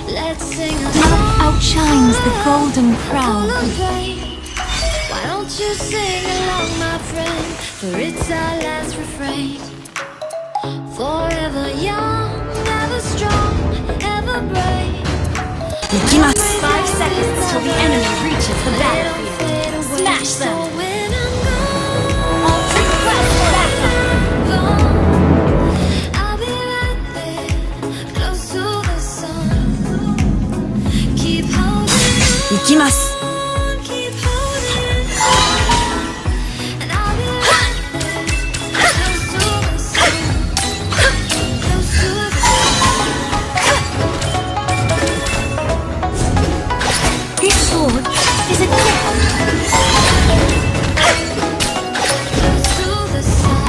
Love outshines the golden crown. Why don't you sing along, my friend? For it's our last refrain. Forever young, ever strong, ever brave. 5 seconds till the enemy reaches the battlefield. Smash them! All request backup! I'll be right there, close to the sun. Keep holding on, keep holding on. And I'll be right there, close to the sun. Close to the sun. This sword is a gift. Close to the sun.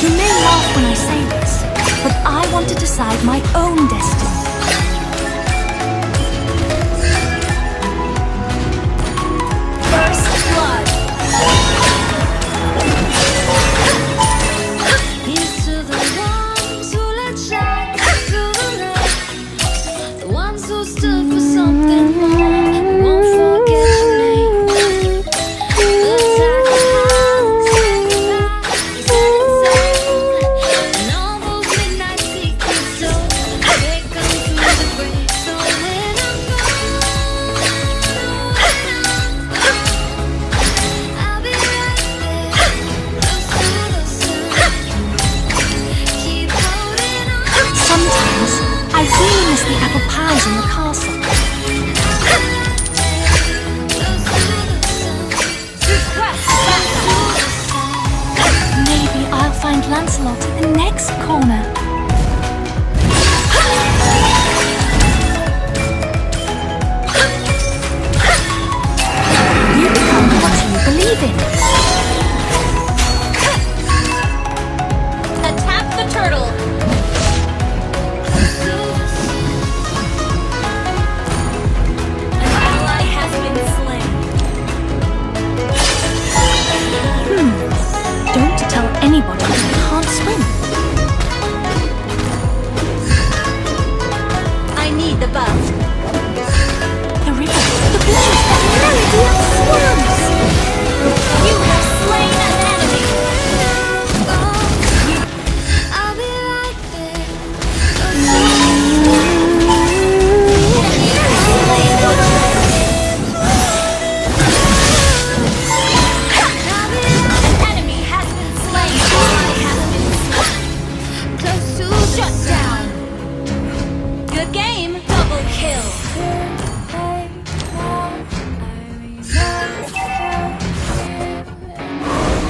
You may laugh when I say this, but I want to decide my own destiny. First blood. Here's to the ones who let shine through the night. The ones who stood for something more, who won't forget your name. The time has sacrifice inside. And all those midnight secrets, so they come through the grave. So when I'm gone, I'll be right there, close to the sun. Keep holding on. Sometimes I really miss the apple pies in the castle. Maybe I'll find Lancelot at the next corner. You become what you believe in. Attack the turtle! An ally has been slain. Don't tell anybody that you can't swim. I need the buff. The river, the bushes, the melody of swans. You have slain an enemy. I'll be right there. An enemy has been slain. Close to Shut down. Good game. Double kill.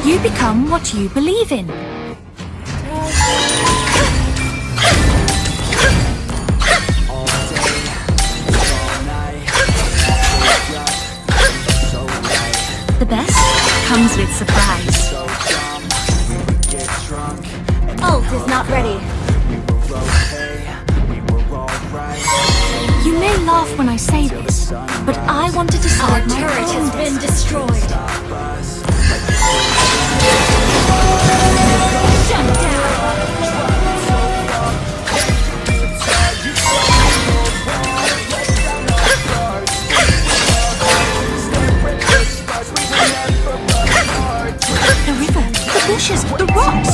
You become what you believe in. The best comes with surprise. Ult is not ready. You may laugh when I say this, but I want to decide my turret has been destroyed. Shut down. The river, the bushes, the rocks,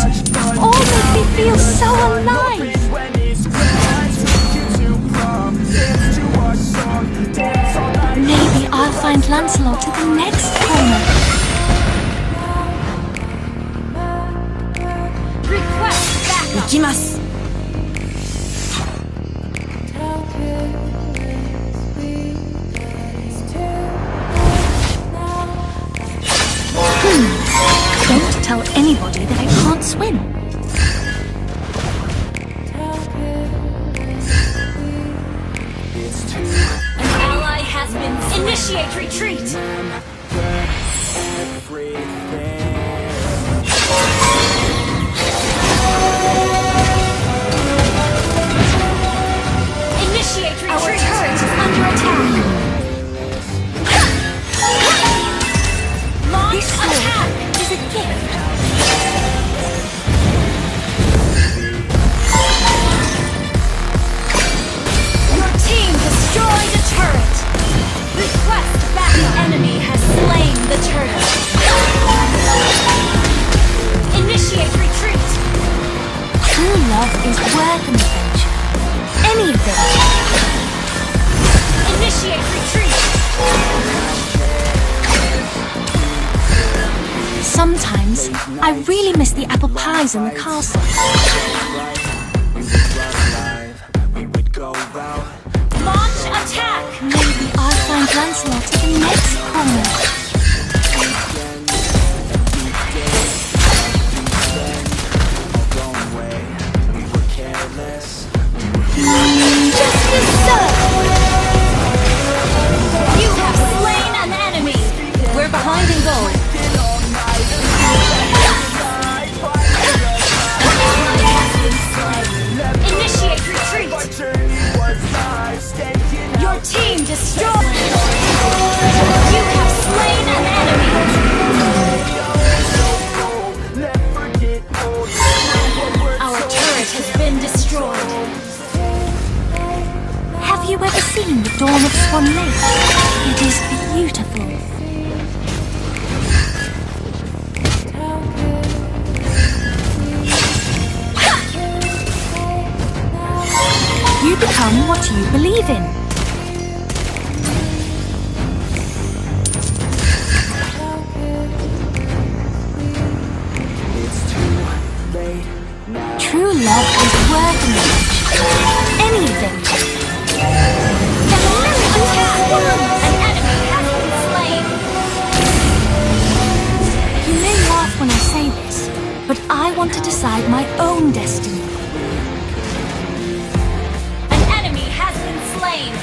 all make me feel so alive. Maybe I'll find Lancelot at the next corner. Request backup. 行きます。Don't tell anybody that I can't swim. An ally has been slain. Initiate retreat. Initiate retreat. Our turret is under attack. Launch attack is a gift. worth an adventure. Any adventure. Initiate retreat. Sometimes I really miss the apple pies in the castle. Launch attack. Maybe I'll find Lancelot at the next corner. Justice served. You have slain an enemy. We're behind in goal. Initiate retreat. Your team destroyed. You have slain an enemy. Our turret has been destroyed. Have you ever seen the dawn of Swan Lake? It is beautiful. You become what you believe in. True love is worth an adventure. Any adventure. An enemy has been slain. You may laugh when I say this, but I want to decide my own destiny. An enemy has been slain.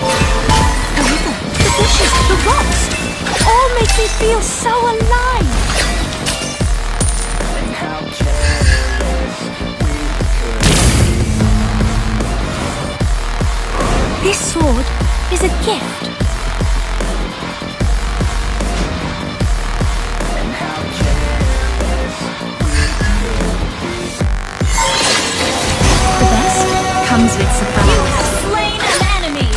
The river, the bushes, the rocks, all make me feel so alive. This sword is a gift. The best comes with You surprise. have slain an enemy.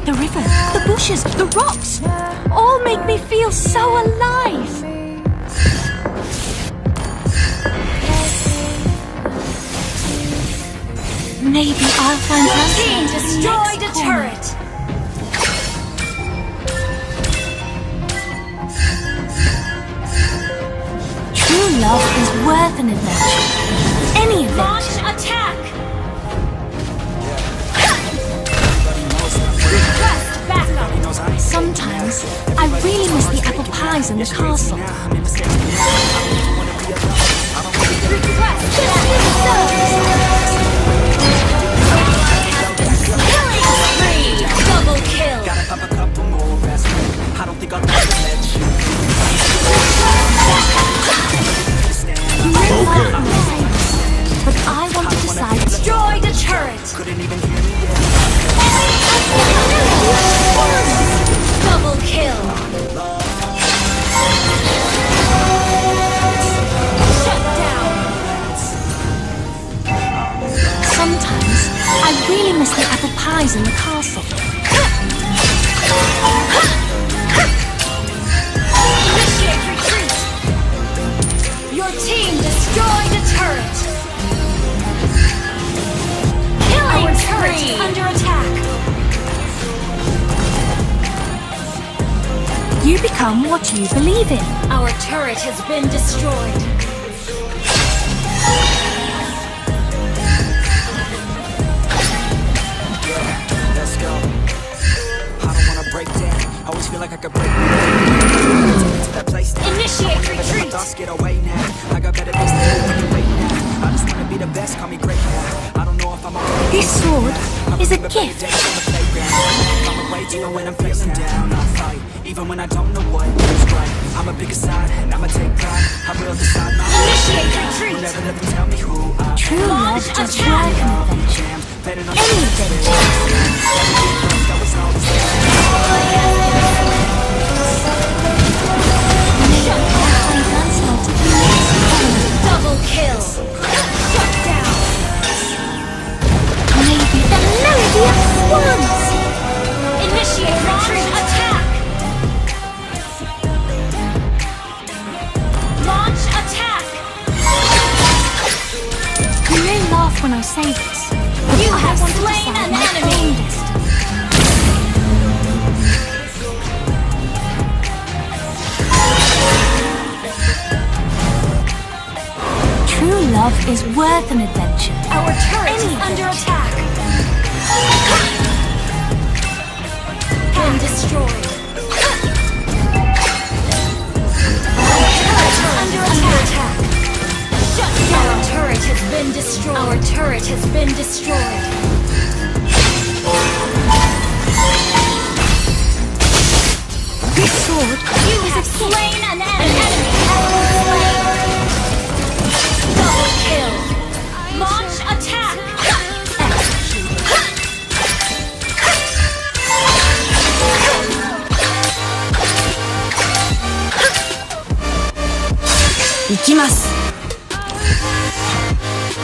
The river, the bushes, the rocks, all make me feel so alive. Maybe I'll find Your Lancelot team at the destroyed a next corner. turret. True love is worth an adventure. Any Launch adventure. attack. Request backup. Sometimes I really miss the apple pies in the castle. Request justice served. Killing spree. Double kill. You may laugh when I say this, but I want to decide. Destroyed a turret. Double kill. Shut down. Sometimes I really miss the apple pies in the castle. Initiate retreat. Your team destroyed a turret. Killing spree. Under attack. You become what you believe in. Our turret has been destroyed. Let's go. I don't wanna break down. Always feel like I could break that place down. Initiate retreat. Thoughts get away now. I got better things to do when you wait now. I just wanna be the best, call me great now. I don't know if I'm okay. This sword is a gift. I'm awake even when I'm feeling down. I fight even when I don't know what is right. I'm a bigger side and I'ma take pride. I will decide my Initiate retreat. Never let them tell me who I am. True love Launch does attack. worth an adventure. Better know Any adventure. that was always there. Maybe I'll find Lancelot at the next corner. Double kill. Shut down. Maybe the melody of when I say this. You have want to slain decide an my enemy. own destiny. True love is worth an adventure. Our turret is Any under adventure. attack. Been destroyed. Under attack. Shut down. Our turret has been destroyed. Our turret has been destroyed. This sword You have slain an enemy. Double kill. Launch attack.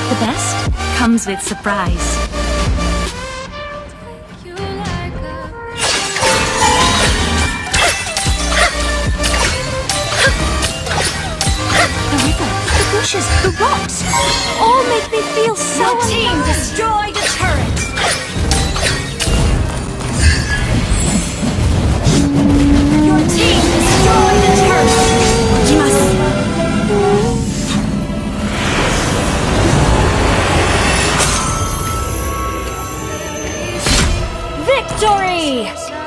The best comes with surprise. The river, the bushes, the rocks, all make me feel so Your team alive. destroyed a turret. Your team destroyed a turret. Victory!